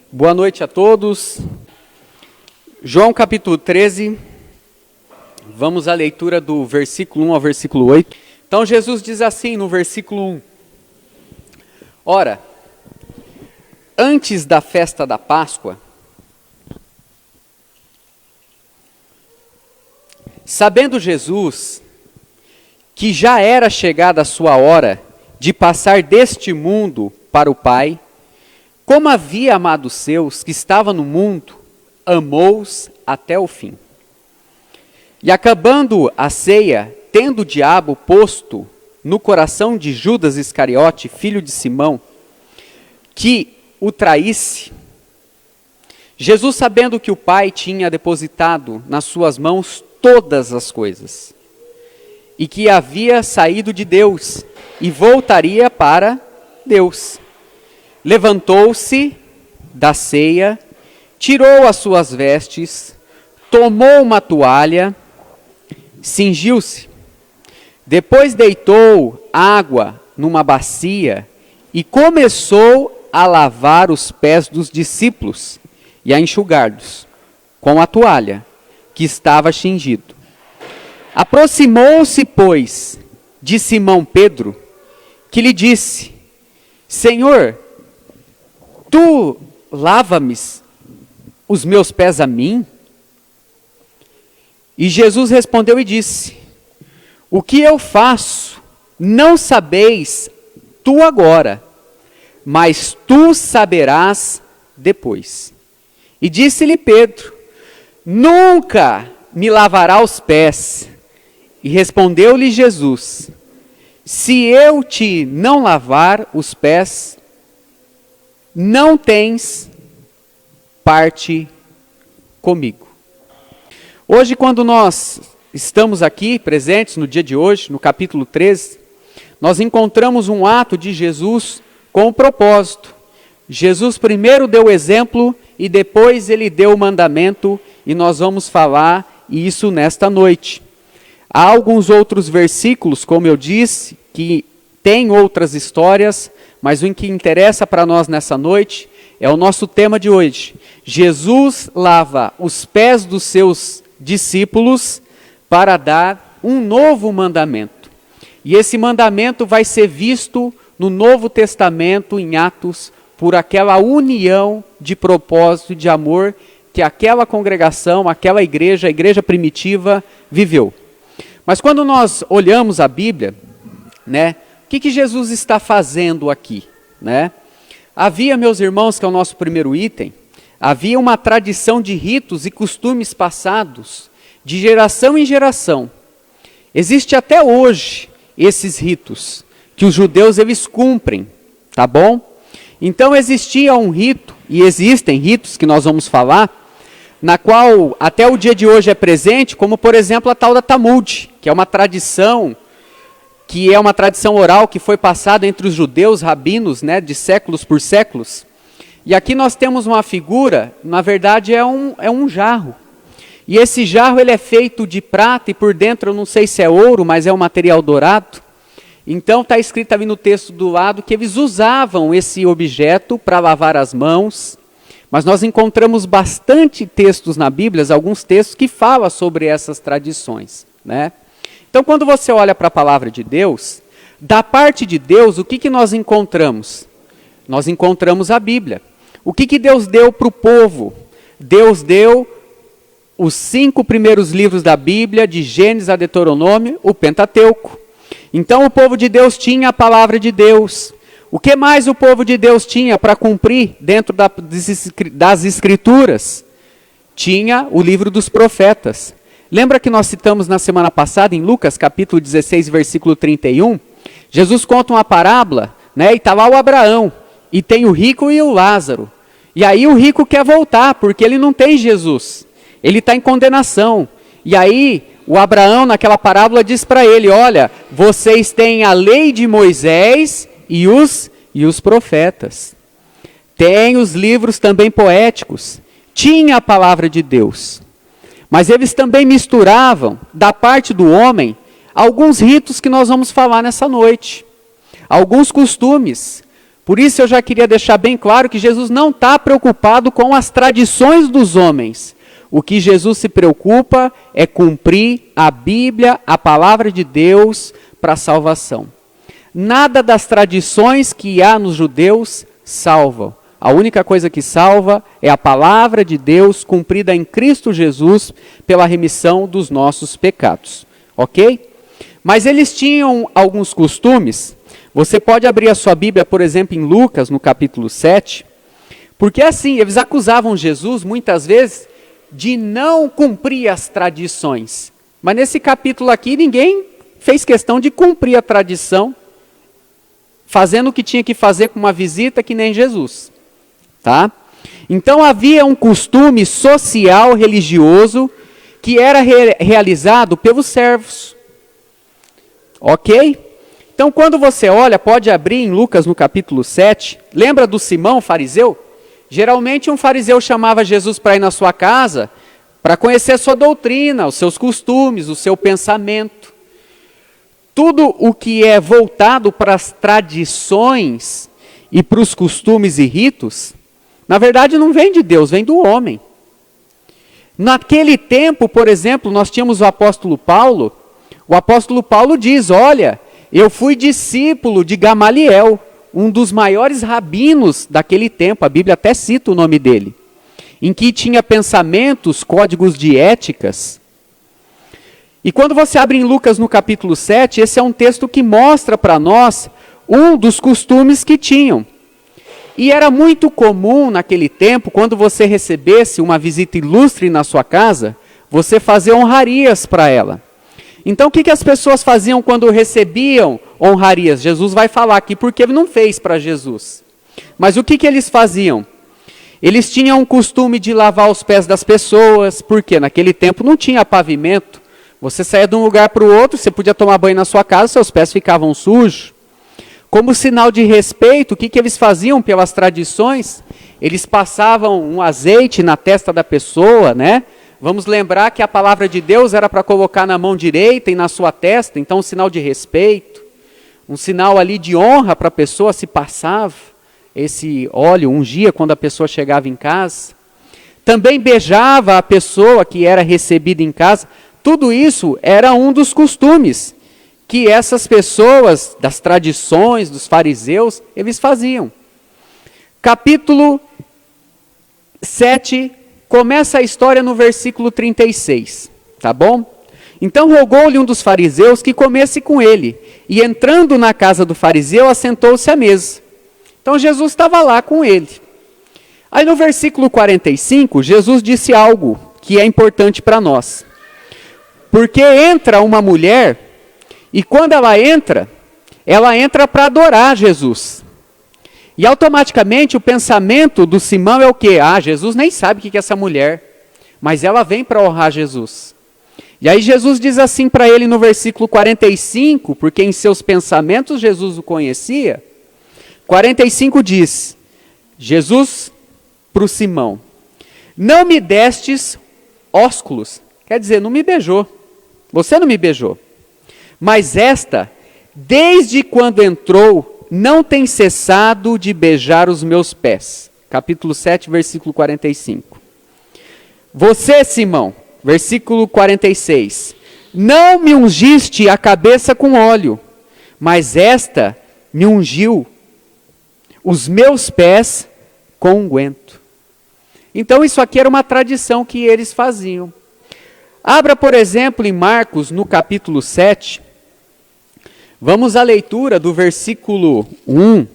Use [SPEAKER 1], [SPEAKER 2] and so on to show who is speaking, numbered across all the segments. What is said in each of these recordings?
[SPEAKER 1] Boa noite a todos. João capítulo 13, vamos à leitura do versículo 1 ao versículo 8. Então Jesus diz assim no versículo 1: Ora, antes da festa da Páscoa, sabendo Jesus que já era chegada a sua hora de passar deste mundo para o Pai, como havia amado os seus que estavam no mundo, amou-os até o fim. E acabando a ceia, tendo o diabo posto no coração de Judas Iscariote, filho de Simão, que o traísse, Jesus, sabendo que o Pai tinha depositado nas suas mãos todas as coisas, e que havia saído de Deus e voltaria para Deus, levantou-se da ceia, tirou as suas vestes, tomou uma toalha, cingiu-se. Depois deitou água numa bacia e começou a lavar os pés dos discípulos e a enxugar-los com a toalha que estava cingido. Aproximou-se, pois, de Simão Pedro, que lhe disse: Senhor, tu lava-me os meus pés a mim? E Jesus respondeu e disse: O que eu faço, não sabeis tu agora, mas tu saberás depois. E disse-lhe Pedro: Nunca me lavará os pés. E respondeu-lhe Jesus: Se eu te não lavar os pés, não tens parte comigo. Hoje, quando nós estamos aqui presentes no dia de hoje, no capítulo 13, nós encontramos um ato de Jesus com um propósito. Jesus primeiro deu o exemplo e depois ele deu o mandamento, e nós vamos falar isso nesta noite. Há alguns outros versículos, como eu disse, que tem outras histórias, mas o que interessa para nós nessa noite é o nosso tema de hoje. Jesus lava os pés dos seus discípulos para dar um novo mandamento. E esse mandamento vai ser visto no Novo Testamento, em Atos, por aquela união de propósito e de amor que aquela congregação, aquela igreja, a igreja primitiva, viveu. Mas quando nós olhamos a Bíblia, o que Jesus está fazendo aqui? Havia, meus irmãos, que é o nosso primeiro item, havia uma tradição de ritos e costumes passados, de geração em geração. Existe até hoje esses ritos, que os judeus eles cumprem, tá bom? Então existia um rito, e existem ritos que nós vamos falar, na qual até o dia de hoje é presente, como por exemplo a tal da Talmud, que é uma tradição oral que foi passada entre os judeus rabinos, de séculos por séculos. E aqui nós temos uma figura, na verdade é um jarro. E esse jarro ele é feito de prata e por dentro eu não sei se é ouro, mas é um material dourado. Então está escrito ali no texto do lado que eles usavam esse objeto para lavar as mãos. Mas nós encontramos bastante textos na Bíblia, alguns textos que falam sobre essas tradições. Então quando você olha para a palavra de Deus, da parte de Deus, o que nós encontramos? Nós encontramos a Bíblia. O que Deus deu para o povo? Deus deu os 5 primeiros livros da Bíblia, de Gênesis a Deuteronômio, o Pentateuco. Então o povo de Deus tinha a palavra de Deus. O que mais o povo de Deus tinha para cumprir dentro das Escrituras? Tinha o livro dos profetas. Lembra que nós citamos na semana passada, em Lucas capítulo 16, versículo 31? Jesus conta uma parábola, e está lá o Abraão, e tem o rico e o Lázaro. E aí o rico quer voltar, porque ele não tem Jesus. Ele está em condenação. E aí o Abraão, naquela parábola, diz para ele: olha, vocês têm a lei de Moisés e os profetas. Tem os livros também poéticos. Tinha a palavra de Deus. Mas eles também misturavam, da parte do homem, alguns ritos que nós vamos falar nessa noite. Alguns costumes. Por isso eu já queria deixar bem claro que Jesus não está preocupado com as tradições dos homens. O que Jesus se preocupa é cumprir a Bíblia, a palavra de Deus, para a salvação. Nada das tradições que há nos judeus salvam. A única coisa que salva é a palavra de Deus cumprida em Cristo Jesus pela remissão dos nossos pecados. Ok? Mas eles tinham alguns costumes. Você pode abrir a sua Bíblia, por exemplo, em Lucas, no capítulo 7. Porque assim, eles acusavam Jesus, muitas vezes, de não cumprir as tradições. Mas nesse capítulo aqui, ninguém fez questão de cumprir a tradição, fazendo o que tinha que fazer com uma visita, que nem Jesus. Tá? Então havia um costume social, religioso, que era realizado pelos servos. Ok? Então quando você olha, pode abrir em Lucas no capítulo 7, lembra do Simão, fariseu? Geralmente um fariseu chamava Jesus para ir na sua casa, para conhecer a sua doutrina, os seus costumes, o seu pensamento. Tudo o que é voltado para as tradições e para os costumes e ritos, na verdade não vem de Deus, vem do homem. Naquele tempo, por exemplo, nós tínhamos o apóstolo Paulo. O apóstolo Paulo diz, olha, eu fui discípulo de Gamaliel, um dos maiores rabinos daquele tempo, a Bíblia até cita o nome dele, em que tinha pensamentos, códigos de éticas. E quando você abre em Lucas no capítulo 7, esse é um texto que mostra para nós um dos costumes que tinham. E era muito comum naquele tempo, quando você recebesse uma visita ilustre na sua casa, você fazer honrarias para ela. Então o que as pessoas faziam quando recebiam honrarias? Jesus vai falar aqui porque ele não fez para Jesus. Mas o que eles faziam? Eles tinham o costume de lavar os pés das pessoas, porque naquele tempo não tinha pavimento. Você saía de um lugar para o outro, você podia tomar banho na sua casa, seus pés ficavam sujos. Como sinal de respeito, o que eles faziam pelas tradições? Eles passavam um azeite na testa da pessoa, né? Vamos lembrar que a palavra de Deus era para colocar na mão direita e na sua testa, então um sinal de respeito, um sinal ali de honra para a pessoa, se passava esse óleo, ungia quando a pessoa chegava em casa. Também beijava a pessoa que era recebida em casa. Tudo isso era um dos costumes que essas pessoas, das tradições, dos fariseus, eles faziam. Capítulo 7, começa a história no versículo 36, tá bom? Então rogou-lhe um dos fariseus que comesse com ele, e entrando na casa do fariseu, assentou-se à mesa. Então Jesus estava lá com ele. Aí no versículo 45, Jesus disse algo que é importante para nós. Porque entra uma mulher, e quando ela entra para adorar Jesus. E automaticamente o pensamento do Simão é o quê? Ah, Jesus nem sabe o que é essa mulher, mas ela vem para honrar Jesus. E aí Jesus diz assim para ele no versículo 45, porque em seus pensamentos Jesus o conhecia. 45 diz, Jesus para o Simão, não me destes ósculos, quer dizer, não me beijou, você não me beijou, mas esta, desde quando entrou, não tem cessado de beijar os meus pés. Capítulo 7, versículo 45. Você, Simão, versículo 46. Não me ungiste a cabeça com óleo, mas esta me ungiu os meus pés com unguento. Então isso aqui era uma tradição que eles faziam. Abra, por exemplo, em Marcos, no capítulo 7, vamos à leitura do versículo 1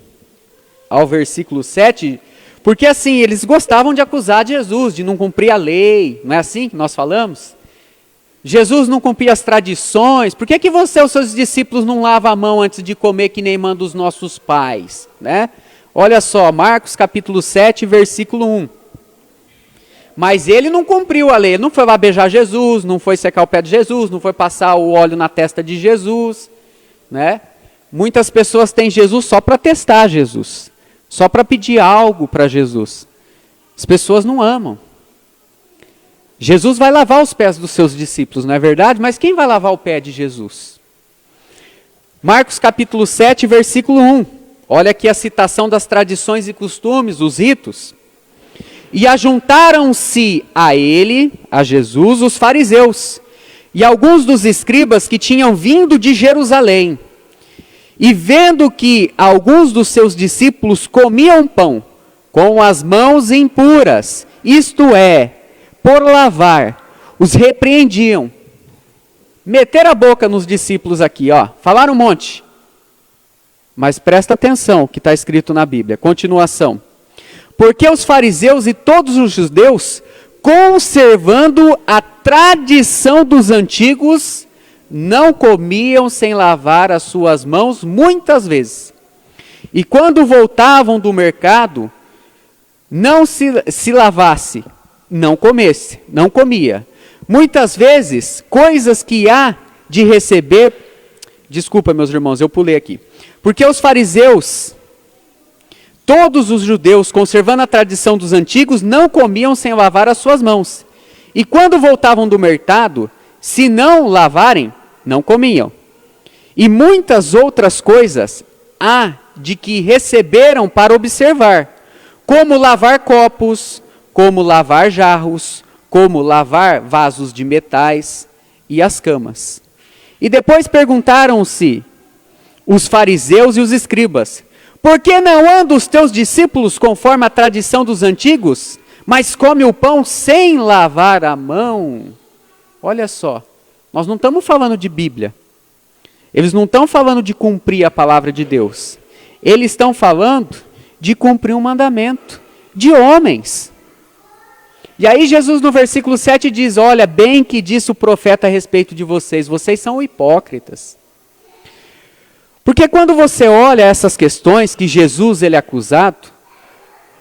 [SPEAKER 1] ao versículo 7, porque assim, eles gostavam de acusar Jesus, de não cumprir a lei, não é assim que nós falamos? Jesus não cumpria as tradições, por que você e os seus discípulos não lavam a mão antes de comer que nem mandam os nossos pais? Né? Olha só, Marcos capítulo 7, versículo 1. Mas ele não cumpriu a lei, ele não foi lá beijar Jesus, não foi secar o pé de Jesus, não foi passar o óleo na testa de Jesus. Né? Muitas pessoas têm Jesus só para testar Jesus, só para pedir algo para Jesus. As pessoas não amam. Jesus vai lavar os pés dos seus discípulos, não é verdade? Mas quem vai lavar o pé de Jesus? Marcos capítulo 7, versículo 1. Olha aqui a citação das tradições e costumes, os ritos. E ajuntaram-se a ele, a Jesus, os fariseus, e alguns dos escribas que tinham vindo de Jerusalém. E vendo que alguns dos seus discípulos comiam pão com as mãos impuras, isto é, por lavar, os repreendiam. Meteram a boca nos discípulos aqui, ó, falaram um monte. Mas presta atenção o que está escrito na Bíblia, continuação. Porque os fariseus e todos os judeus, conservando a tradição dos antigos, não comiam sem lavar as suas mãos muitas vezes. E quando voltavam do mercado, não se lavasse, não comesse, não comia. Muitas vezes, coisas que há de receber... Desculpa, meus irmãos, eu pulei aqui. Porque os fariseus, todos os judeus, conservando a tradição dos antigos, não comiam sem lavar as suas mãos. E quando voltavam do mercado, se não lavarem, não comiam. E muitas outras coisas há de que receberam para observar, como lavar copos, como lavar jarros, como lavar vasos de metais e as camas. E depois perguntaram-se os fariseus e os escribas: por que não andam os teus discípulos conforme a tradição dos antigos, mas come o pão sem lavar a mão? Olha só, nós não estamos falando de Bíblia. Eles não estão falando de cumprir a palavra de Deus. Eles estão falando de cumprir um mandamento de homens. E aí Jesus no versículo 7 diz: olha, bem que disse o profeta a respeito de vocês, vocês são hipócritas. Porque quando você olha essas questões que Jesus ele é acusado,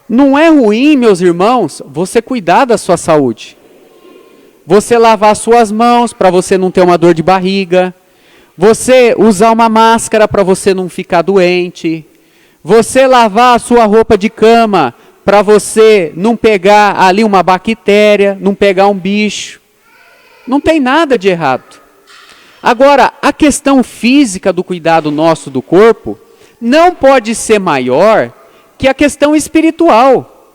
[SPEAKER 1] não é ruim, meus irmãos, você cuidar da sua saúde. Você lavar suas mãos para você não ter uma dor de barriga. Você usar uma máscara para você não ficar doente. Você lavar a sua roupa de cama para você não pegar ali uma bactéria, não pegar um bicho. Não tem nada de errado. Agora, a questão física do cuidado nosso do corpo não pode ser maior que a questão espiritual.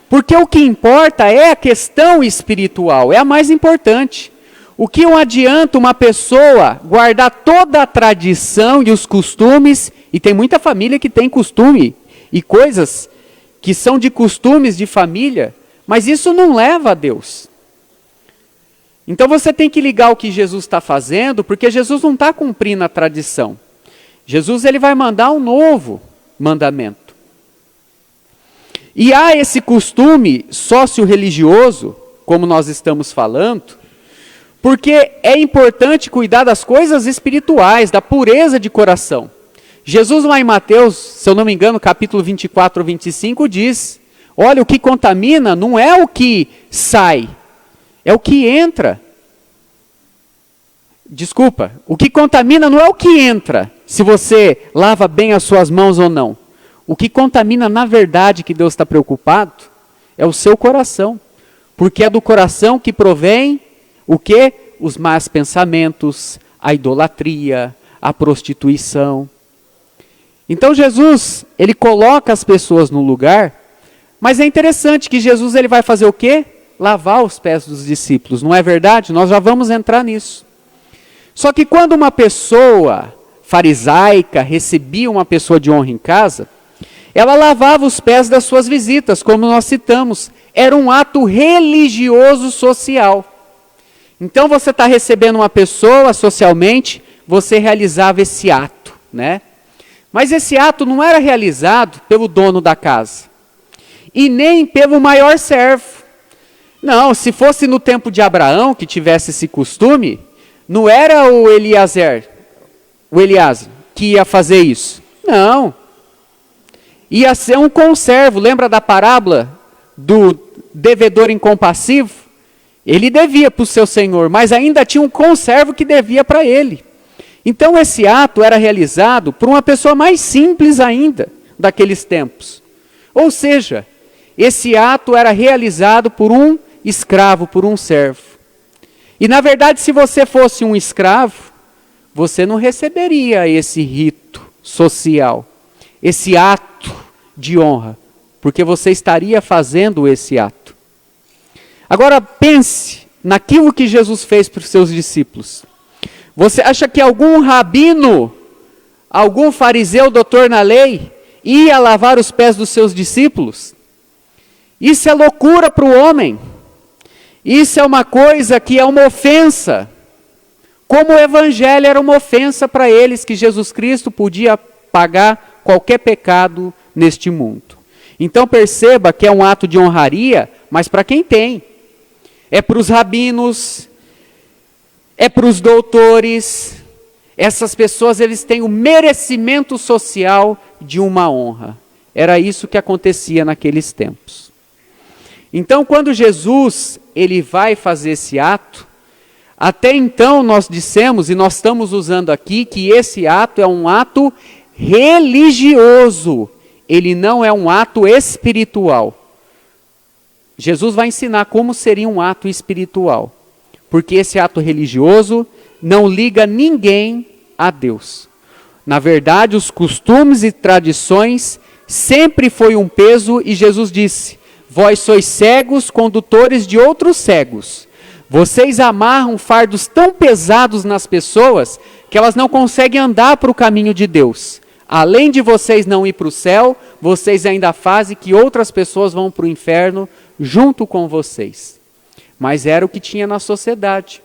[SPEAKER 1] Porque o que importa é a questão espiritual, é a mais importante. O que não adianta uma pessoa guardar toda a tradição e os costumes, e tem muita família que tem costume e coisas que são de costumes de família, mas isso não leva a Deus. Então você tem que ligar o que Jesus está fazendo, porque Jesus não está cumprindo a tradição. Jesus ele vai mandar um novo mandamento. E há esse costume sócio-religioso, como nós estamos falando, porque é importante cuidar das coisas espirituais, da pureza de coração. Jesus lá em Mateus, se eu não me engano, capítulo 24 ou 25, diz: olha, o que contamina não é o que sai, é o que entra. Desculpa, o que contamina não é o que entra, se você lava bem as suas mãos ou não. O que contamina, na verdade, que Deus está preocupado, é o seu coração. Porque é do coração que provém o quê? Os más pensamentos, a idolatria, a prostituição. Então Jesus, ele coloca as pessoas no lugar, mas é interessante que Jesus ele vai fazer o quê? Lavar os pés dos discípulos, não é verdade? Nós já vamos entrar nisso. Só que quando uma pessoa farisaica recebia uma pessoa de honra em casa, ela lavava os pés das suas visitas, como nós citamos. Era um ato religioso social. Então você está recebendo uma pessoa socialmente, você realizava esse ato, né? Mas esse ato não era realizado pelo dono da casa. E nem pelo maior servo. Não, se fosse no tempo de Abraão que tivesse esse costume, não era o Eliezer que ia fazer isso. Não. Ia ser um conservo. Lembra da parábola do devedor incompassivo? Ele devia para o seu senhor, mas ainda tinha um conservo que devia para ele. Então esse ato era realizado por uma pessoa mais simples ainda, daqueles tempos. Ou seja, esse ato era realizado por um escravo, por um servo. E na verdade, se você fosse um escravo, você não receberia esse rito social. esse ato de honra, porque você estaria fazendo esse ato. Agora pense naquilo que Jesus fez para os seus discípulos. Você acha que algum rabino, algum fariseu, doutor na lei, ia lavar os pés dos seus discípulos? Isso é loucura para o homem. Isso é uma coisa que é uma ofensa. Como o evangelho era uma ofensa para eles, que Jesus Cristo podia pagar qualquer pecado neste mundo. Então perceba que é um ato de honraria, mas para quem tem. É para os rabinos, é para os doutores. Essas pessoas, eles têm o merecimento social de uma honra. Era isso que acontecia naqueles tempos. Então, quando Jesus, ele vai fazer esse ato, até então nós dissemos, e nós estamos usando aqui, que esse ato é um ato religioso. Ele não é um ato espiritual. Jesus vai ensinar como seria um ato espiritual. Porque esse ato religioso não liga ninguém a Deus. Na verdade, os costumes e tradições sempre foi um peso, e Jesus disse: vós sois cegos, condutores de outros cegos. Vocês amarram fardos tão pesados nas pessoas que elas não conseguem andar para o caminho de Deus. Além de vocês não ir para o céu, vocês ainda fazem que outras pessoas vão para o inferno junto com vocês. Mas era o que tinha na sociedade.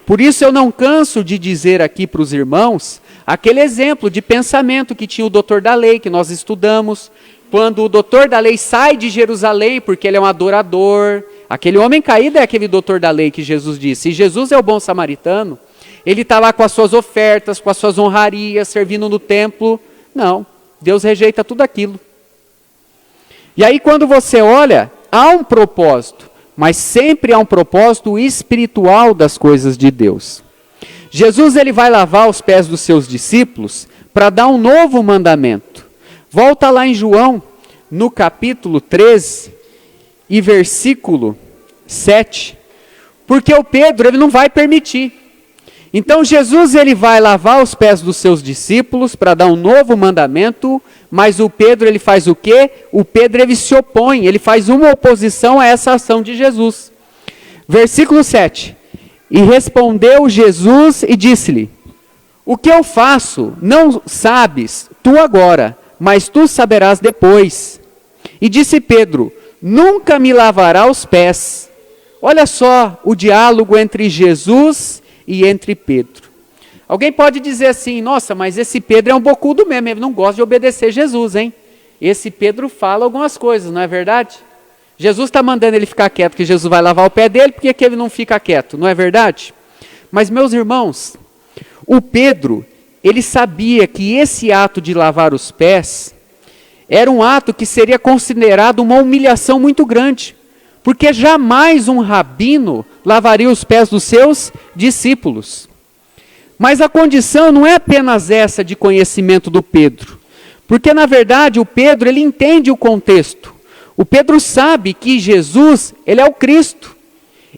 [SPEAKER 1] Por isso eu não canso de dizer aqui para os irmãos aquele exemplo de pensamento que tinha o doutor da lei, que nós estudamos. Quando o doutor da lei sai de Jerusalém, porque ele é um adorador, aquele homem caído é aquele doutor da lei que Jesus disse. E Jesus é o bom samaritano, ele está lá com as suas ofertas, com as suas honrarias, servindo no templo. Não, Deus rejeita tudo aquilo. E aí quando você olha, há um propósito, mas sempre há um propósito espiritual das coisas de Deus. Jesus, ele vai lavar os pés dos seus discípulos para dar um novo mandamento. Volta lá em João, no capítulo 13 e versículo 7, porque o Pedro, ele não vai permitir. Então Jesus, ele vai lavar os pés dos seus discípulos para dar um novo mandamento, mas o Pedro, ele faz o quê? O Pedro, ele se opõe, ele faz uma oposição a essa ação de Jesus. Versículo 7, e respondeu Jesus e disse-lhe: o que eu faço não sabes tu agora, mas tu saberás depois. E disse Pedro: nunca me lavará os pés. Olha só o diálogo entre Jesus e entre Pedro. Alguém pode dizer assim: nossa, mas esse Pedro é um bocudo mesmo, ele não gosta de obedecer Jesus, hein? Esse Pedro fala algumas coisas, não é verdade? Jesus está mandando ele ficar quieto, que Jesus vai lavar o pé dele, por que ele não fica quieto, não é verdade? Mas meus irmãos, o Pedro, ele sabia que esse ato de lavar os pés era um ato que seria considerado uma humilhação muito grande, porque jamais um rabino lavaria os pés dos seus discípulos. Mas a condição não é apenas essa de conhecimento do Pedro, porque na verdade o Pedro, ele entende o contexto. O Pedro sabe que Jesus, ele é o Cristo,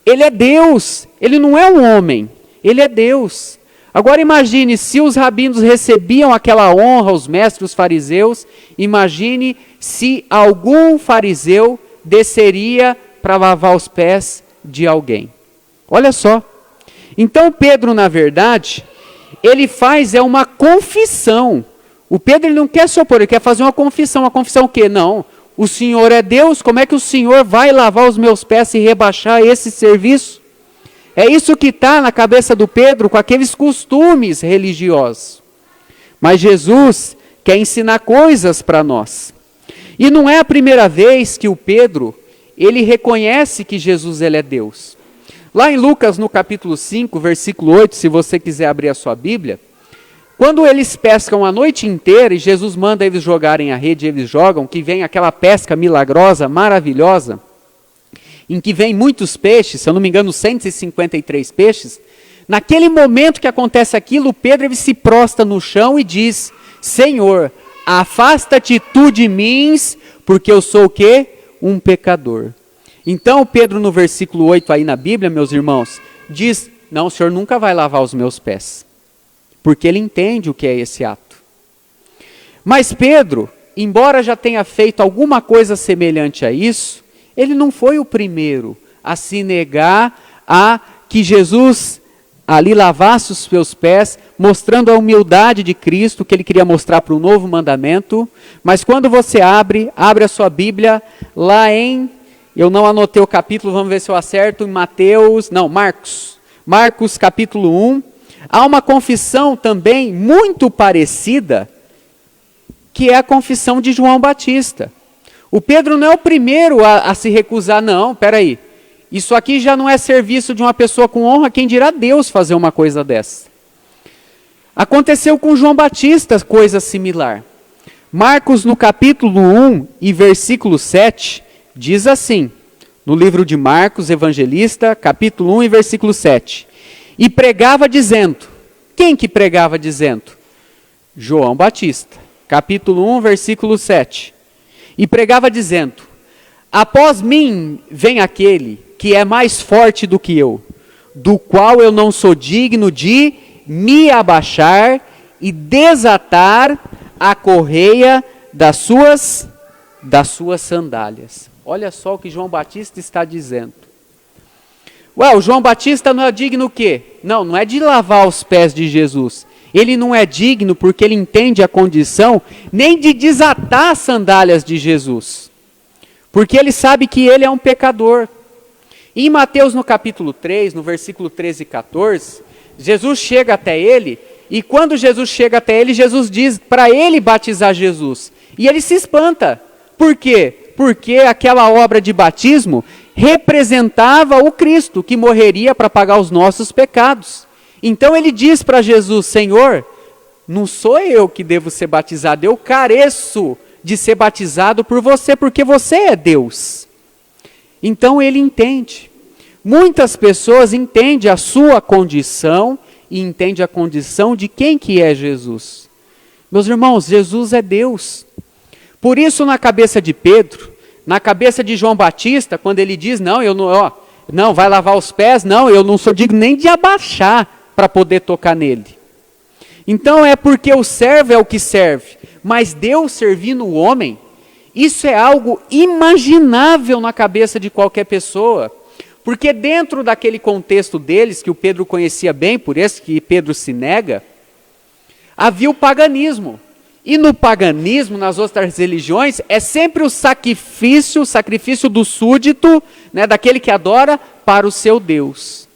[SPEAKER 1] ele é Deus, ele não é um homem, ele é Deus. Agora imagine, se os rabinos recebiam aquela honra, os mestres, os fariseus, imagine se algum fariseu desceria para lavar os pés de alguém. Olha só. Então Pedro, na verdade, ele faz uma confissão. O Pedro, ele não quer se opor, ele quer fazer uma confissão. Uma confissão o quê? Não, o Senhor é Deus, como é que o Senhor vai lavar os meus pés e rebaixar esse serviço? É isso que está na cabeça do Pedro, com aqueles costumes religiosos. Mas Jesus quer ensinar coisas para nós. E não é a primeira vez que o Pedro, ele reconhece que Jesus, ele é Deus. Lá em Lucas, no capítulo 5, versículo 8, se você quiser abrir a sua Bíblia, quando eles pescam a noite inteira e Jesus manda eles jogarem a rede, eles jogam, que vem aquela pesca milagrosa, maravilhosa, em que vem muitos peixes, se eu não me engano 153 peixes, naquele momento que acontece aquilo, Pedro, ele se prostra no chão e diz: Senhor, afasta-te tu de mim, porque eu sou o quê? Um pecador. Então Pedro, no versículo 8 aí na Bíblia, meus irmãos, diz: não, o Senhor nunca vai lavar os meus pés, porque ele entende o que é esse ato. Mas Pedro, embora já tenha feito alguma coisa semelhante a isso, ele não foi o primeiro a se negar a que Jesus ali lavasse os seus pés, mostrando a humildade de Cristo, que ele queria mostrar para o novo mandamento. Mas quando você abre a sua Bíblia, lá em, eu não anotei o capítulo, vamos ver se eu acerto, em Marcos capítulo 1, há uma confissão também muito parecida, que é a confissão de João Batista. O Pedro não é o primeiro a se recusar, não, peraí. Isso aqui já não é serviço de uma pessoa com honra, quem dirá Deus fazer uma coisa dessa. Aconteceu com João Batista coisa similar. Marcos, no capítulo 1 e versículo 7, diz assim, no livro de Marcos, evangelista, capítulo 1 e versículo 7. E pregava dizendo, quem que pregava dizendo? João Batista, capítulo 1, versículo 7. E pregava dizendo, após mim vem aquele que é mais forte do que eu, do qual eu não sou digno de me abaixar e desatar a correia das suas sandálias. Olha só o que João Batista está dizendo. Ué, o João Batista não é digno o quê? Não é de lavar os pés de Jesus. Ele não é digno porque ele entende a condição nem de desatar as sandálias de Jesus. Porque ele sabe que ele é um pecador. Em Mateus, no capítulo 3, no versículo 13 e 14, Jesus chega até ele, e quando Jesus chega até ele, Jesus diz para ele batizar Jesus. E ele se espanta. Por quê? Porque aquela obra de batismo representava o Cristo, que morreria para pagar os nossos pecados. Então ele diz para Jesus, Senhor, não sou eu que devo ser batizado, eu careço de ser batizado por você, porque você é Deus. Então ele entende. Muitas pessoas entendem a sua condição e entendem a condição de quem que é Jesus. Meus irmãos, Jesus é Deus. Por isso na cabeça de Pedro, na cabeça de João Batista, quando ele diz, não, vai lavar os pés, não, eu não sou digno nem de abaixar para poder tocar nele. Então é porque o servo é o que serve, mas Deus servindo o homem, isso é algo imaginável na cabeça de qualquer pessoa, porque dentro daquele contexto deles, que o Pedro conhecia bem, por isso que Pedro se nega, havia o paganismo. E no paganismo, nas outras religiões, é sempre o sacrifício do súdito, né, daquele que adora, para o seu Deus.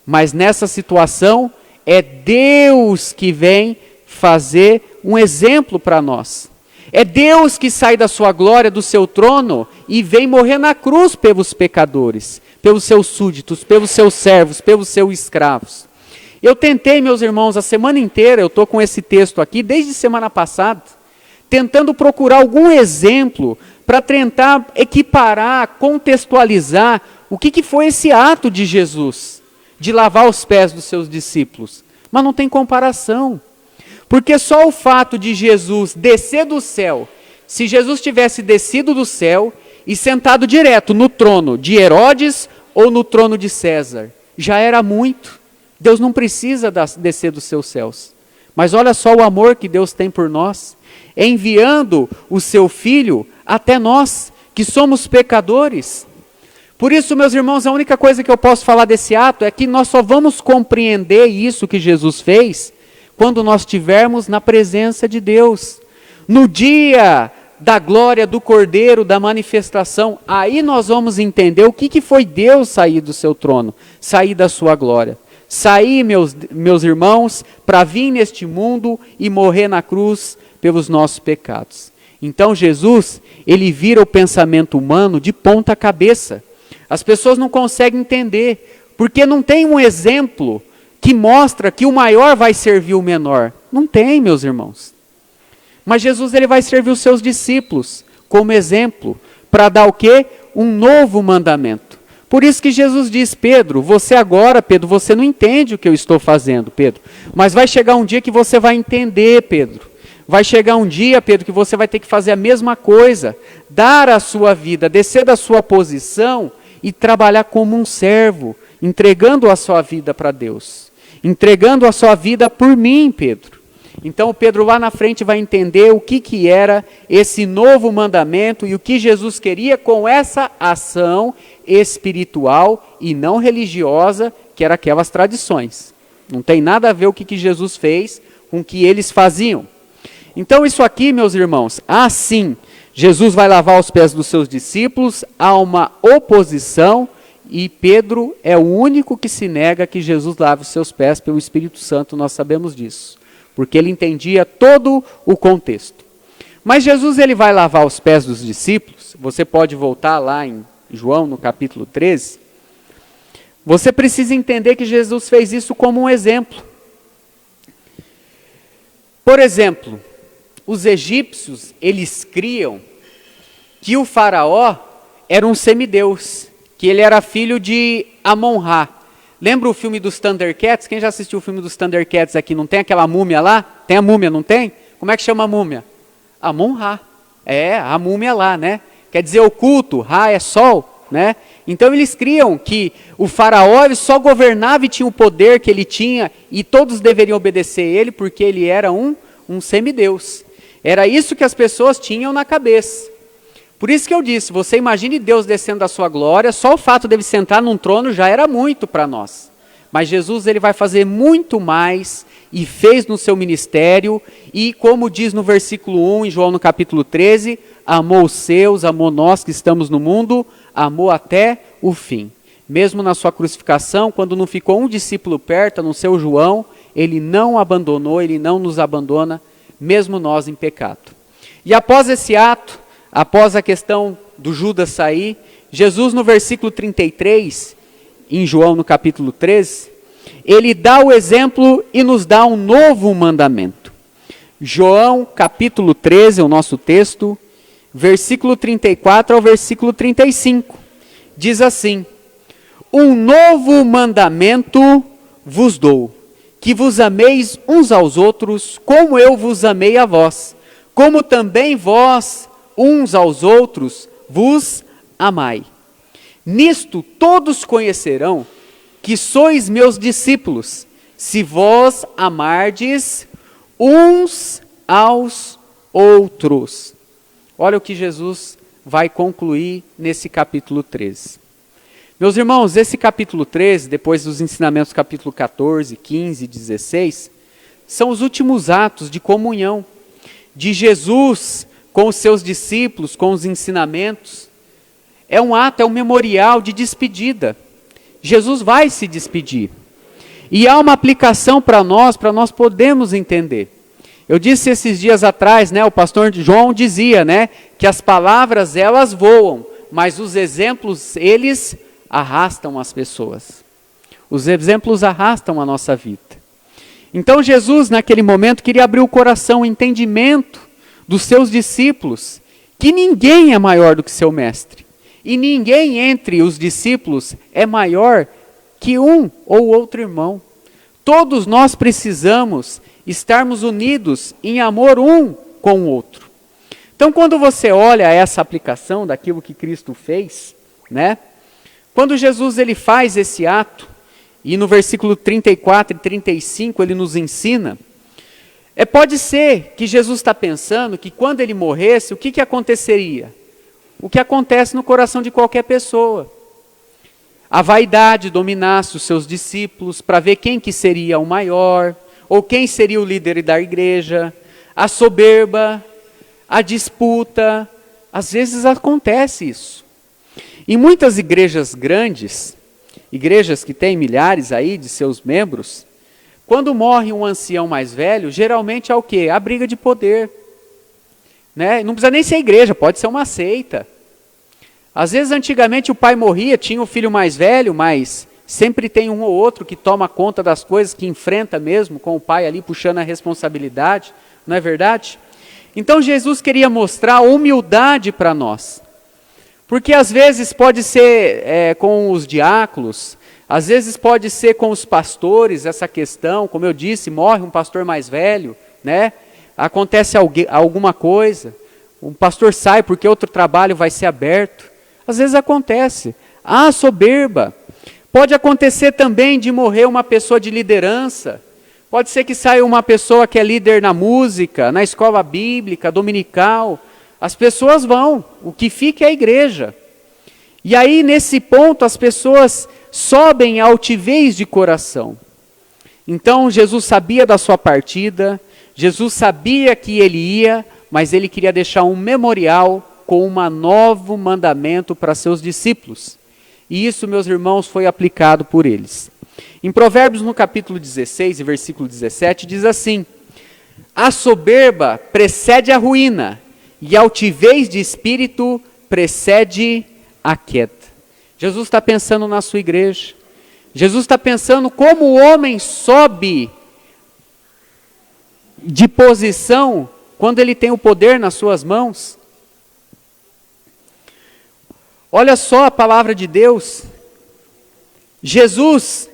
[SPEAKER 1] Mas nessa situação, é Deus que vem fazer um exemplo para nós. É Deus que sai da sua glória, do seu trono, e vem morrer na cruz pelos pecadores, pelos seus súditos, pelos seus servos, pelos seus escravos. Eu tentei, meus irmãos, a semana inteira, eu estou com esse texto aqui, desde semana passada, tentando procurar algum exemplo para tentar equiparar, contextualizar o que foi esse ato de Jesus, de lavar os pés dos seus discípulos. Mas não tem comparação. Porque só o fato de Jesus descer do céu, se Jesus tivesse descido do céu e sentado direto no trono de Herodes ou no trono de César, já era muito. Deus não precisa descer dos seus céus. Mas olha só o amor que Deus tem por nós, enviando o seu Filho até nós, que somos pecadores. Por isso, meus irmãos, a única coisa que eu posso falar desse ato é que nós só vamos compreender isso que Jesus fez quando nós estivermos na presença de Deus. No dia da glória do Cordeiro, da manifestação, aí nós vamos entender o que foi Deus sair do seu trono, sair da sua glória. Sair, meus irmãos, para vir neste mundo e morrer na cruz pelos nossos pecados. Então Jesus, ele vira o pensamento humano de ponta cabeça. As pessoas não conseguem entender, porque não tem um exemplo que mostra que o maior vai servir o menor. Não tem, meus irmãos. Mas Jesus, ele vai servir os seus discípulos como exemplo, para dar o quê? Um novo mandamento. Por isso que Jesus diz, Pedro, você não entende o que eu estou fazendo, Pedro. Mas vai chegar um dia que você vai entender, Pedro. Vai chegar um dia, Pedro, que você vai ter que fazer a mesma coisa. Dar a sua vida, descer da sua posição e trabalhar como um servo, entregando a sua vida para Deus. Entregando a sua vida por mim, Pedro. Então Pedro lá na frente vai entender o que era esse novo mandamento e o que Jesus queria com essa ação espiritual e não religiosa, que era aquelas tradições. Não tem nada a ver o que Jesus fez com o que eles faziam. Então isso aqui, meus irmãos, assim, Jesus vai lavar os pés dos seus discípulos, há uma oposição e Pedro é o único que se nega que Jesus lave os seus pés pelo Espírito Santo, nós sabemos disso, porque ele entendia todo o contexto. Mas Jesus ele vai lavar os pés dos discípulos, você pode voltar lá em João no capítulo 13, você precisa entender que Jesus fez isso como um exemplo. Por exemplo, os egípcios, eles criam que o faraó era um semideus, que ele era filho de Amon-Ra. Lembra o filme dos Thundercats? Quem já assistiu o filme dos Thundercats aqui? Não tem aquela múmia lá? Tem a múmia, não tem? Como é que chama a múmia? Amon-Ra. É, a múmia lá, né? Quer dizer oculto, Ra é sol, né? Então eles criam que o faraó ele só governava e tinha o poder que ele tinha e todos deveriam obedecer a ele porque ele era um semideus. Era isso que as pessoas tinham na cabeça. Por isso que eu disse, você imagine Deus descendo da sua glória, só o fato de ele sentar num trono já era muito para nós. Mas Jesus ele vai fazer muito mais e fez no seu ministério e como diz no versículo 1 em João no capítulo 13, amou os seus, amou nós que estamos no mundo, amou até o fim. Mesmo na sua crucificação, quando não ficou um discípulo perto, no seu João, ele não abandonou, ele não nos abandona, mesmo nós em pecado. E após esse ato, após a questão do Judas sair, Jesus no versículo 33, em João no capítulo 13, ele dá o exemplo e nos dá um novo mandamento. João capítulo 13, é o nosso texto, versículo 34 ao versículo 35, diz assim, um novo mandamento vos dou, que vos ameis uns aos outros, como eu vos amei a vós, como também vós uns aos outros vos amai. Nisto todos conhecerão que sois meus discípulos, se vós amardes uns aos outros. Olha o que Jesus vai concluir nesse capítulo 13. Meus irmãos, esse capítulo 13, depois dos ensinamentos capítulo 14, 15 e 16, são os últimos atos de comunhão de Jesus com os seus discípulos, com os ensinamentos. É um ato, é um memorial de despedida. Jesus vai se despedir. E há uma aplicação para nós podermos entender. Eu disse esses dias atrás, né, o pastor João dizia, né, que as palavras elas voam, mas os exemplos, eles arrastam as pessoas. Os exemplos arrastam a nossa vida. Então Jesus, naquele momento, queria abrir o coração, o entendimento dos seus discípulos, que ninguém é maior do que seu mestre. E ninguém entre os discípulos é maior que um ou outro irmão. Todos nós precisamos estarmos unidos em amor um com o outro. Então, quando você olha essa aplicação daquilo que Cristo fez, né? Quando Jesus ele faz esse ato, e no versículo 34 e 35 ele nos ensina, pode ser que Jesus está pensando que quando ele morresse, o que aconteceria? O que acontece no coração de qualquer pessoa. A vaidade dominasse os seus discípulos para ver quem que seria o maior, ou quem seria o líder da igreja, a soberba, a disputa, às vezes acontece isso. Em muitas igrejas grandes, igrejas que têm milhares aí de seus membros, quando morre um ancião mais velho, geralmente é o quê? A briga de poder. Né? Não precisa nem ser igreja, pode ser uma seita. Às vezes, antigamente, o pai morria, tinha o filho mais velho, mas sempre tem um ou outro que toma conta das coisas, que enfrenta mesmo com o pai ali, puxando a responsabilidade. Não é verdade? Então, Jesus queria mostrar humildade para nós. Porque às vezes pode ser com os diáconos, às vezes pode ser com os pastores, essa questão, como eu disse, morre um pastor mais velho, né? Acontece alguma coisa, um pastor sai porque outro trabalho vai ser aberto. Às vezes acontece. Ah, soberba. Pode acontecer também de morrer uma pessoa de liderança. Pode ser que saia uma pessoa que é líder na música, na escola bíblica, dominical. As pessoas vão, o que fica é a igreja. E aí, nesse ponto, as pessoas sobem a altivez de coração. Então, Jesus sabia da sua partida, Jesus sabia que ele ia, mas ele queria deixar um memorial com um novo mandamento para seus discípulos. E isso, meus irmãos, foi aplicado por eles. Em Provérbios, no capítulo 16, versículo 17, diz assim: a soberba precede a ruína, e a altivez de espírito precede a queda. Jesus está pensando na sua igreja. Jesus está pensando como o homem sobe de posição quando ele tem o poder nas suas mãos. Olha só a palavra de Deus. Jesus,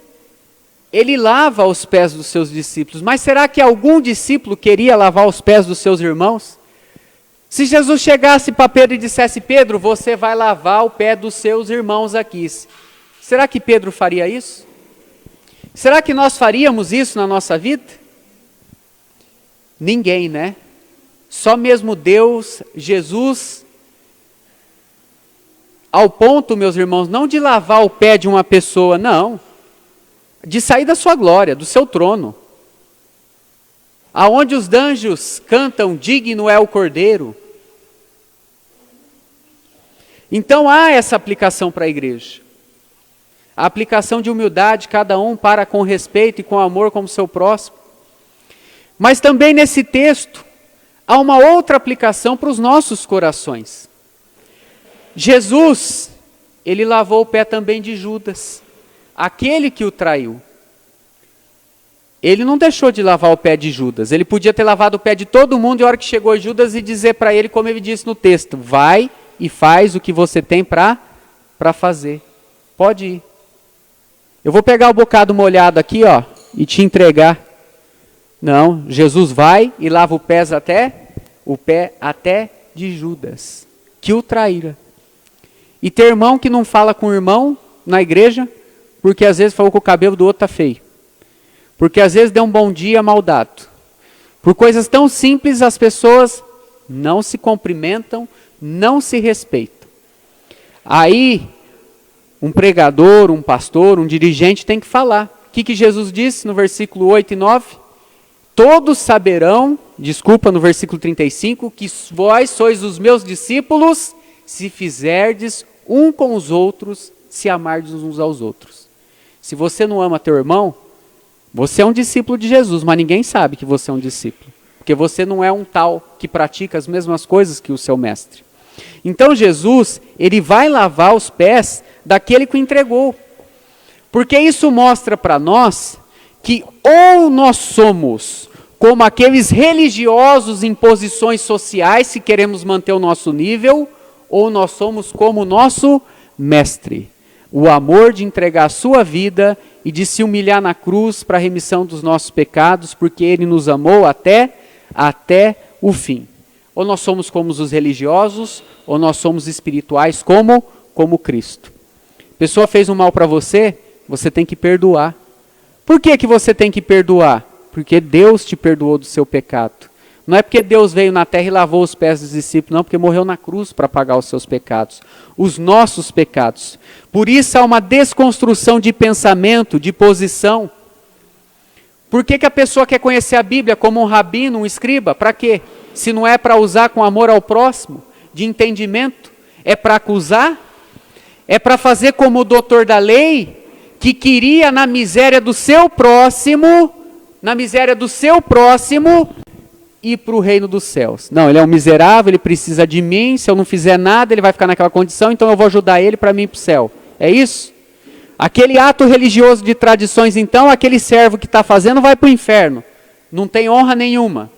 [SPEAKER 1] ele lava os pés dos seus discípulos. Mas será que algum discípulo queria lavar os pés dos seus irmãos? Se Jesus chegasse para Pedro e dissesse: Pedro, você vai lavar o pé dos seus irmãos aqui. Será que Pedro faria isso? Será que nós faríamos isso na nossa vida? Ninguém, né? Só mesmo Deus, Jesus, ao ponto, meus irmãos, não de lavar o pé de uma pessoa, não. De sair da sua glória, do seu trono. Aonde os anjos cantam, digno é o Cordeiro. Então há essa aplicação para a igreja. A aplicação de humildade, cada um para com respeito e com amor como seu próximo. Mas também nesse texto, há uma outra aplicação para os nossos corações. Jesus, ele lavou o pé também de Judas, aquele que o traiu. Ele não deixou de lavar o pé de Judas. Ele podia ter lavado o pé de todo mundo e a hora que chegou Judas e dizer para ele, como ele disse no texto: vai e faz o que você tem para fazer. Pode ir. Eu vou pegar o bocado molhado aqui, ó, e te entregar. Não, Jesus vai e lava o pé até de Judas, que o traíra. E ter irmão que não fala com o irmão na igreja, porque às vezes falou que o cabelo do outro está feio. Porque às vezes deu um bom dia mal dado. Por coisas tão simples as pessoas não se cumprimentam, não se respeitam. Aí, um pregador, um pastor, um dirigente tem que falar. O que Jesus disse no versículo 8 e 9? Todos saberão, no versículo 35, que vós sois os meus discípulos, se fizerdes um com os outros, se amardes uns aos outros. Se você não ama teu irmão, você é um discípulo de Jesus, mas ninguém sabe que você é um discípulo. Porque você não é um tal que pratica as mesmas coisas que o seu mestre. Então Jesus, ele vai lavar os pés daquele que o entregou. Porque isso mostra para nós que ou nós somos como aqueles religiosos em posições sociais, se queremos manter o nosso nível, ou nós somos como o nosso mestre. O amor de entregar a sua vida e de se humilhar na cruz para a remissão dos nossos pecados, porque ele nos amou até o fim. Ou nós somos como os religiosos, ou nós somos espirituais como Cristo. A pessoa fez um mal para você, você tem que perdoar. Por que você tem que perdoar? Porque Deus te perdoou do seu pecado. Não é porque Deus veio na terra e lavou os pés dos discípulos, não, porque morreu na cruz para pagar os seus pecados, os nossos pecados. Por isso há uma desconstrução de pensamento, de posição. Por que a pessoa quer conhecer a Bíblia como um rabino, um escriba? Para quê? Se não é para usar com amor ao próximo, de entendimento, é para acusar? É para fazer como o doutor da lei, que queria na miséria do seu próximo, ir para o reino dos céus. Não, ele é um miserável, ele precisa de mim, se eu não fizer nada, ele vai ficar naquela condição, então eu vou ajudar ele para mim ir para o céu. É isso? Aquele ato religioso de tradições, então, aquele servo que está fazendo vai para o inferno. Não tem honra nenhuma.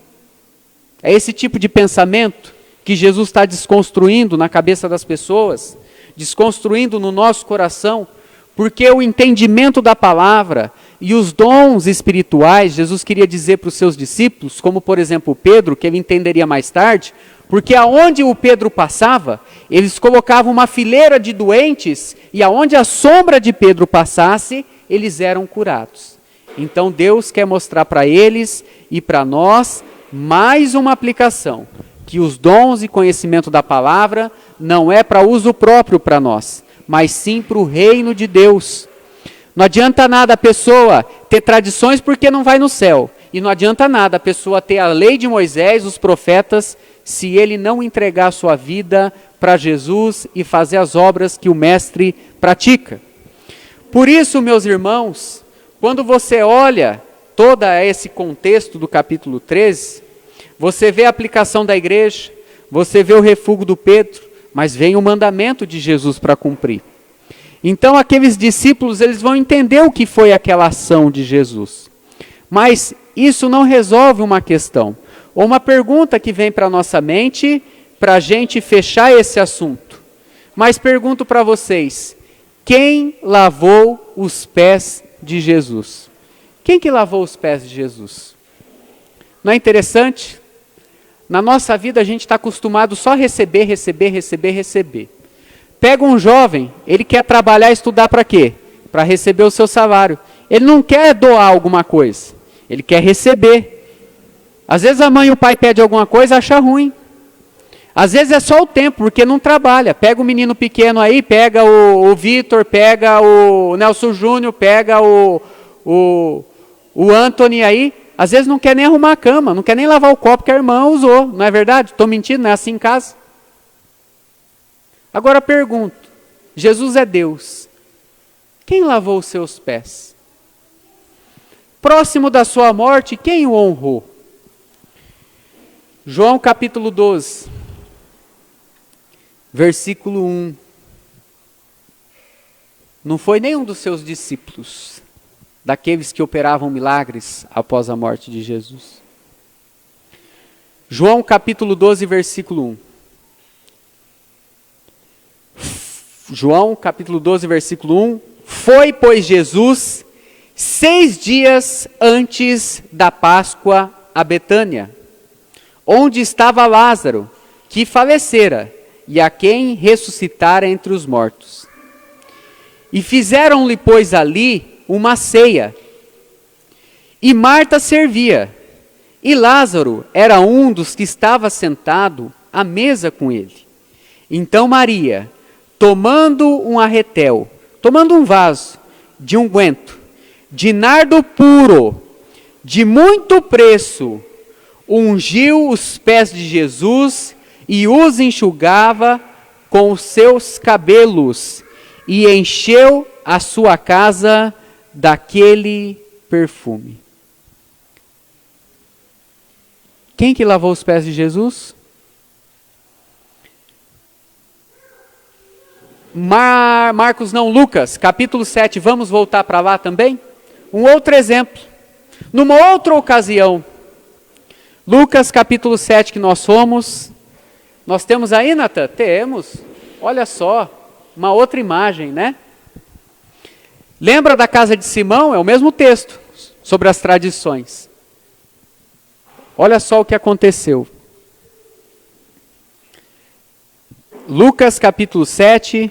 [SPEAKER 1] É esse tipo de pensamento que Jesus está desconstruindo na cabeça das pessoas, desconstruindo no nosso coração, porque o entendimento da palavra e os dons espirituais, Jesus queria dizer para os seus discípulos, como por exemplo o Pedro, que ele entenderia mais tarde, porque aonde o Pedro passava, eles colocavam uma fileira de doentes, e aonde a sombra de Pedro passasse, eles eram curados. Então Deus quer mostrar para eles e para nós mais uma aplicação, que os dons e conhecimento da palavra não é para uso próprio para nós, mas sim para o reino de Deus. Não adianta nada a pessoa ter tradições porque não vai no céu. E não adianta nada a pessoa ter a lei de Moisés, os profetas, se ele não entregar a sua vida para Jesus e fazer as obras que o mestre pratica. Por isso, meus irmãos, quando você olha todo esse contexto do capítulo 13, você vê a aplicação da igreja, você vê o refúgio do Pedro, mas vem o mandamento de Jesus para cumprir. Então aqueles discípulos, eles vão entender o que foi aquela ação de Jesus. Mas isso não resolve uma questão, ou uma pergunta que vem para a nossa mente, para a gente fechar esse assunto. Mas pergunto para vocês, quem lavou os pés de Jesus? Quem que lavou os pés de Jesus? Não é interessante? Na nossa vida a gente está acostumado só a receber. Pega um jovem, ele quer trabalhar e estudar para quê? Para receber o seu salário. Ele não quer doar alguma coisa, ele quer receber. Às vezes a mãe e o pai pedem alguma coisa e acha ruim. Às vezes é só o tempo, porque não trabalha. Pega o menino pequeno aí, pega o Vitor, pega o Nelson Júnior, pega o Anthony aí. Às vezes não quer nem arrumar a cama, não quer nem lavar o copo que a irmã usou. Não é verdade? Estou mentindo, não é assim em casa? Agora pergunto, Jesus é Deus. Quem lavou os seus pés? Próximo da sua morte, quem o honrou? João capítulo 12, versículo 1. Não foi nenhum dos seus discípulos, daqueles que operavam milagres após a morte de Jesus. João capítulo 12, versículo 1. João capítulo 12, versículo 1. Foi, pois, Jesus 6 dias antes da Páscoa a Betânia, onde estava Lázaro, que falecera, e a quem ressuscitara entre os mortos. E fizeram-lhe, pois, ali uma ceia. E Marta servia, e Lázaro era um dos que estava sentado à mesa com ele. Então Maria, tomando um vaso de unguento, de nardo puro, de muito preço, ungiu os pés de Jesus e os enxugava com os seus cabelos, e encheu a sua casa daquele perfume. Quem que lavou os pés de Jesus? Lucas, capítulo 7, vamos voltar para lá também? Um outro exemplo, numa outra ocasião, Lucas capítulo 7 que nós fomos, nós temos aí, Natan? Temos, olha só, uma outra imagem, né? Lembra da casa de Simão? É o mesmo texto, sobre as tradições. Olha só o que aconteceu. Lucas capítulo 7,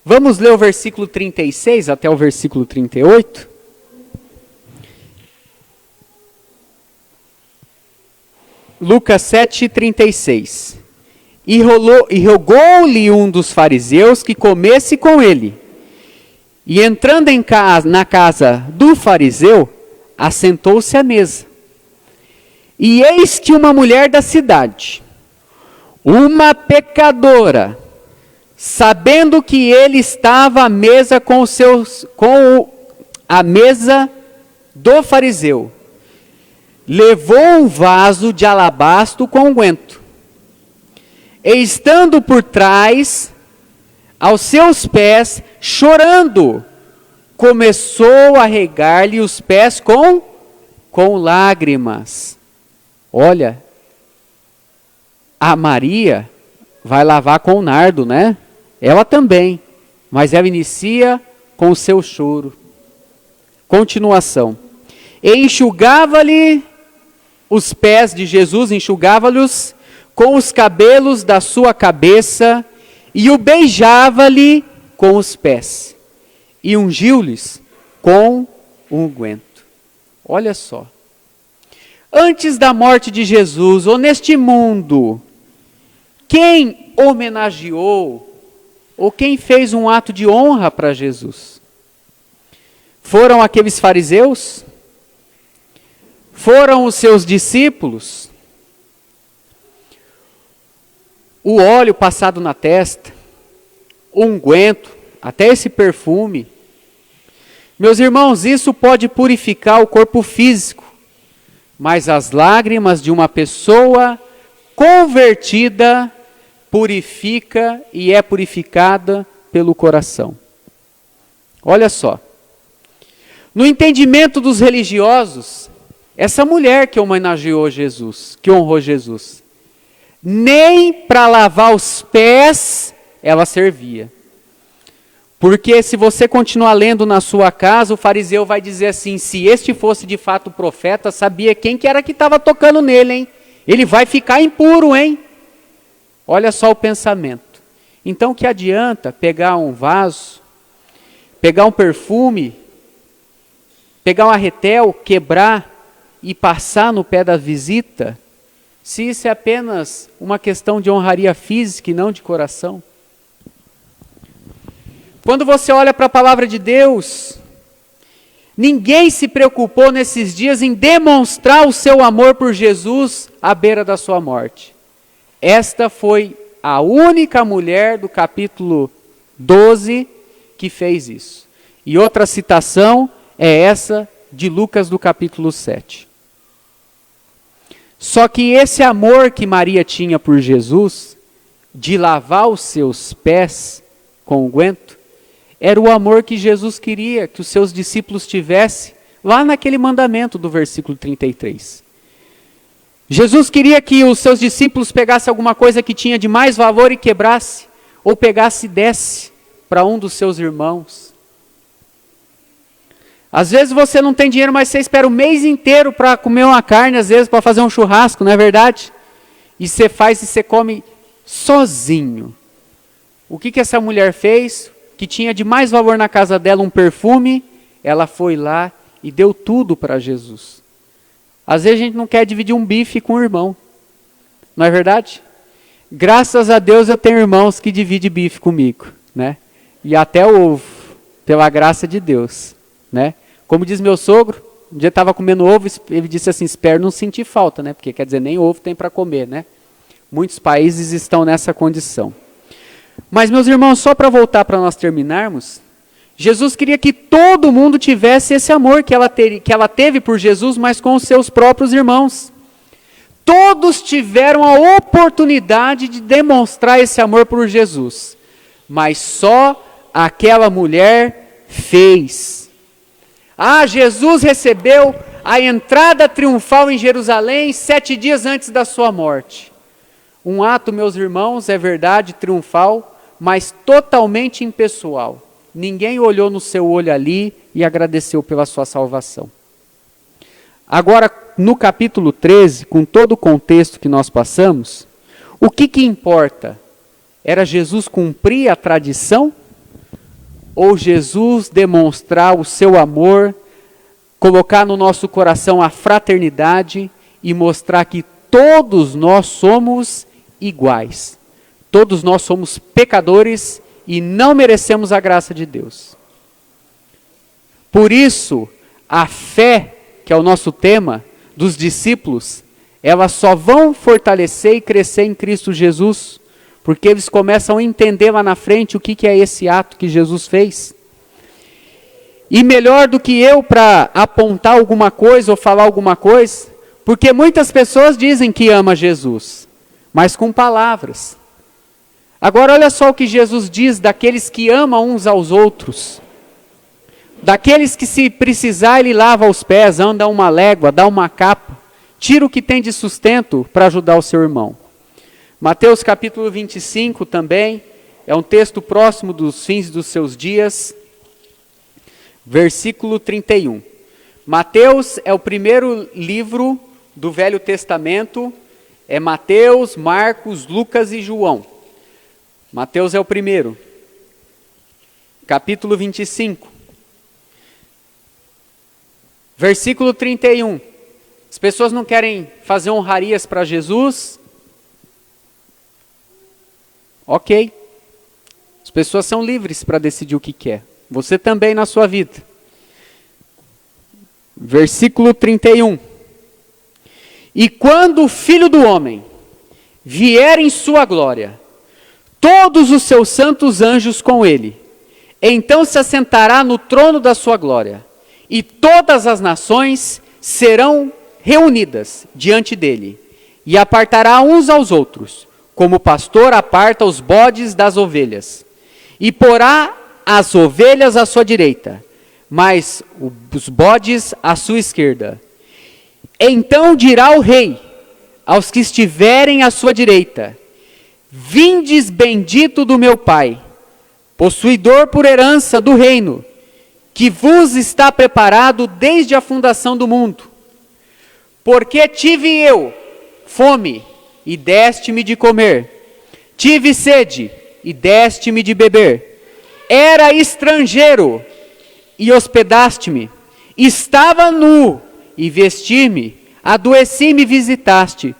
[SPEAKER 1] vamos ler o versículo 36 até o versículo 38. Lucas 7, 36. E rogou-lhe um dos fariseus que comesse com ele. E entrando na casa do fariseu, assentou-se à mesa. E eis que uma mulher da cidade, uma pecadora, sabendo que ele estava à mesa com a mesa do fariseu, levou um vaso de alabastro com unguento, e estando por trás, aos seus pés, chorando, começou a regar-lhe os pés com lágrimas. Olha, a Maria vai lavar com nardo, né? Ela também, mas ela inicia com o seu choro. Continuação. E enxugava-lhe os pés de Jesus, enxugava-lhes com os cabelos da sua cabeça, e o beijava-lhe com os pés, e ungiu-lhes com unguento. Olha só. Antes da morte de Jesus, ou neste mundo, quem homenageou, ou quem fez um ato de honra para Jesus? Foram aqueles fariseus? Foram os seus discípulos? O óleo passado na testa, o unguento, até esse perfume. Meus irmãos, isso pode purificar o corpo físico, mas as lágrimas de uma pessoa convertida purifica e é purificada pelo coração. Olha só. No entendimento dos religiosos, essa mulher que homenageou Jesus, que honrou Jesus, nem para lavar os pés ela servia. Porque se você continuar lendo na sua casa, o fariseu vai dizer assim, se este fosse de fato o profeta, sabia quem que era que estava tocando nele, hein? Ele vai ficar impuro, hein? Olha só o pensamento. Então, que adianta pegar um vaso, pegar um perfume, pegar um arretel, quebrar e passar no pé da visita, se isso é apenas uma questão de honraria física e não de coração? Quando você olha para a palavra de Deus, ninguém se preocupou nesses dias em demonstrar o seu amor por Jesus à beira da sua morte. Esta foi a única mulher do capítulo 12 que fez isso. E outra citação é essa de Lucas do capítulo 7. Só que esse amor que Maria tinha por Jesus, de lavar os seus pés com unguento, era o amor que Jesus queria que os seus discípulos tivessem lá naquele mandamento do versículo 33. Jesus queria que os seus discípulos pegassem alguma coisa que tinha de mais valor e quebrasse, ou pegasse e desse para um dos seus irmãos. Às vezes você não tem dinheiro, mas você espera o mês inteiro para comer uma carne, às vezes para fazer um churrasco, não é verdade? E você faz e você come sozinho. O que essa mulher fez? Que tinha de mais valor na casa dela um perfume, ela foi lá e deu tudo para Jesus. Às vezes a gente não quer dividir um bife com o irmão, não é verdade? Graças a Deus eu tenho irmãos que dividem bife comigo, né? E até o ovo, pela graça de Deus, né? Como diz meu sogro, um dia estava comendo ovo, ele disse assim, espero não sentir falta, né? Porque quer dizer, nem ovo tem para comer, né? Muitos países estão nessa condição. Mas, meus irmãos, só para voltar para nós terminarmos, Jesus queria que todo mundo tivesse esse amor que ela teve por Jesus, mas com os seus próprios irmãos. Todos tiveram a oportunidade de demonstrar esse amor por Jesus, mas só aquela mulher fez. Jesus recebeu a entrada triunfal em Jerusalém 7 dias antes da sua morte. Um ato, meus irmãos, é verdade, triunfal, mas totalmente impessoal. Ninguém olhou no seu olho ali e agradeceu pela sua salvação. Agora, no capítulo 13, com todo o contexto que nós passamos, o que importa? Era Jesus cumprir a tradição? Ou Jesus demonstrar o seu amor, colocar no nosso coração a fraternidade e mostrar que todos nós somos iguais. Todos nós somos pecadores e não merecemos a graça de Deus. Por isso, a fé, que é o nosso tema, dos discípulos, elas só vão fortalecer e crescer em Cristo Jesus, porque eles começam a entender lá na frente o que é esse ato que Jesus fez. E melhor do que eu para apontar alguma coisa ou falar alguma coisa, porque muitas pessoas dizem que ama Jesus, mas com palavras. Agora olha só o que Jesus diz daqueles que amam uns aos outros. Daqueles que se precisar ele lava os pés, anda uma légua, dá uma capa, tira o que tem de sustento para ajudar o seu irmão. Mateus capítulo 25 também, é um texto próximo dos fins dos seus dias, versículo 31. Mateus é o primeiro livro do Velho Testamento, é Mateus, Marcos, Lucas e João. Mateus é o primeiro. Capítulo 25. Versículo 31. As pessoas não querem fazer honrarias para Jesus? Ok. As pessoas são livres para decidir o que quer. Você também na sua vida. Versículo 31. E quando o Filho do Homem vier em sua glória, todos os seus santos anjos com ele, então se assentará no trono da sua glória, e todas as nações serão reunidas diante dele, e apartará uns aos outros, como o pastor aparta os bodes das ovelhas, e porá as ovelhas à sua direita, mas os bodes à sua esquerda. Então dirá o rei aos que estiverem à sua direita: vindes bendito do meu Pai, possuidor por herança do reino, que vos está preparado desde a fundação do mundo. Porque tive eu fome, e deste-me de comer. Tive sede, e deste-me de beber. Era estrangeiro, e hospedaste-me. Estava nu, e vesti-me. Adoeci e me visitaste.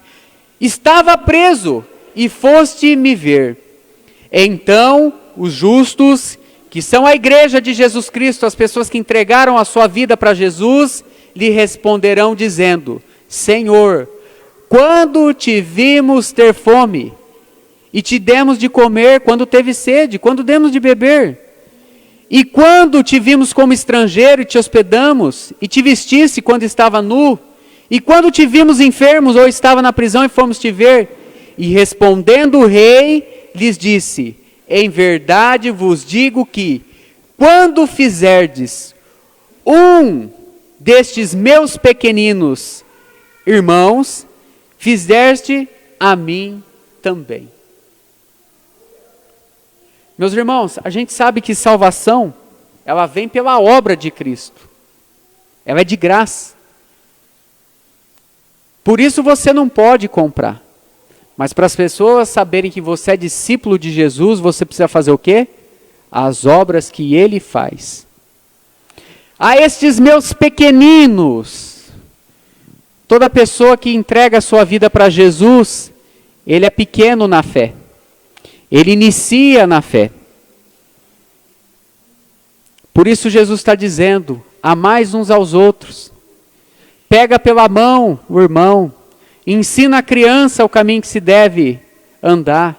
[SPEAKER 1] Estava preso, e foste me ver. Então os justos, que são a igreja de Jesus Cristo, as pessoas que entregaram a sua vida para Jesus, lhe responderão dizendo: Senhor, quando te vimos ter fome, e te demos de comer quando teve sede, quando demos de beber? E quando te vimos como estrangeiro e te hospedamos, e te vestisse quando estava nu? E quando te vimos enfermos ou estava na prisão e fomos te ver? E respondendo o rei, lhes disse: em verdade vos digo que, quando fizerdes um destes meus pequeninos irmãos, fizeste a mim também. Meus irmãos, a gente sabe que salvação, ela vem pela obra de Cristo. Ela é de graça. Por isso você não pode comprar. Mas para as pessoas saberem que você é discípulo de Jesus, você precisa fazer o quê? As obras que ele faz. A estes meus pequeninos, toda pessoa que entrega a sua vida para Jesus, ele é pequeno na fé. Ele inicia na fé. Por isso Jesus está dizendo: amais uns aos outros. Pega pela mão o irmão. Ensina a criança o caminho que se deve andar.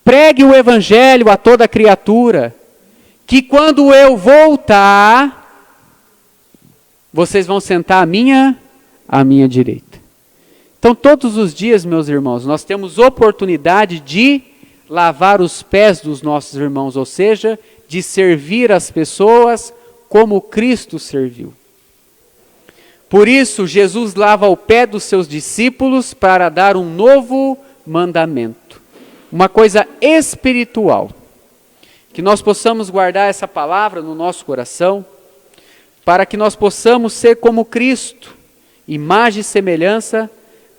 [SPEAKER 1] Pregue o evangelho a toda criatura. Que quando eu voltar, vocês vão sentar à minha direita. Então todos os dias, meus irmãos, nós temos oportunidade de lavar os pés dos nossos irmãos, ou seja, de servir as pessoas como Cristo serviu. Por isso, Jesus lava o pé dos seus discípulos para dar um novo mandamento. Uma coisa espiritual. Que nós possamos guardar essa palavra no nosso coração, para que nós possamos ser como Cristo, imagem e semelhança,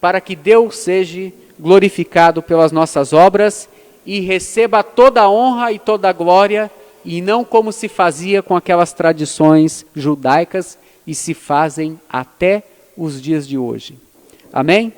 [SPEAKER 1] para que Deus seja glorificado pelas nossas obras e receba toda a honra e toda a glória, e não como se fazia com aquelas tradições judaicas, e se fazem até os dias de hoje. Amém?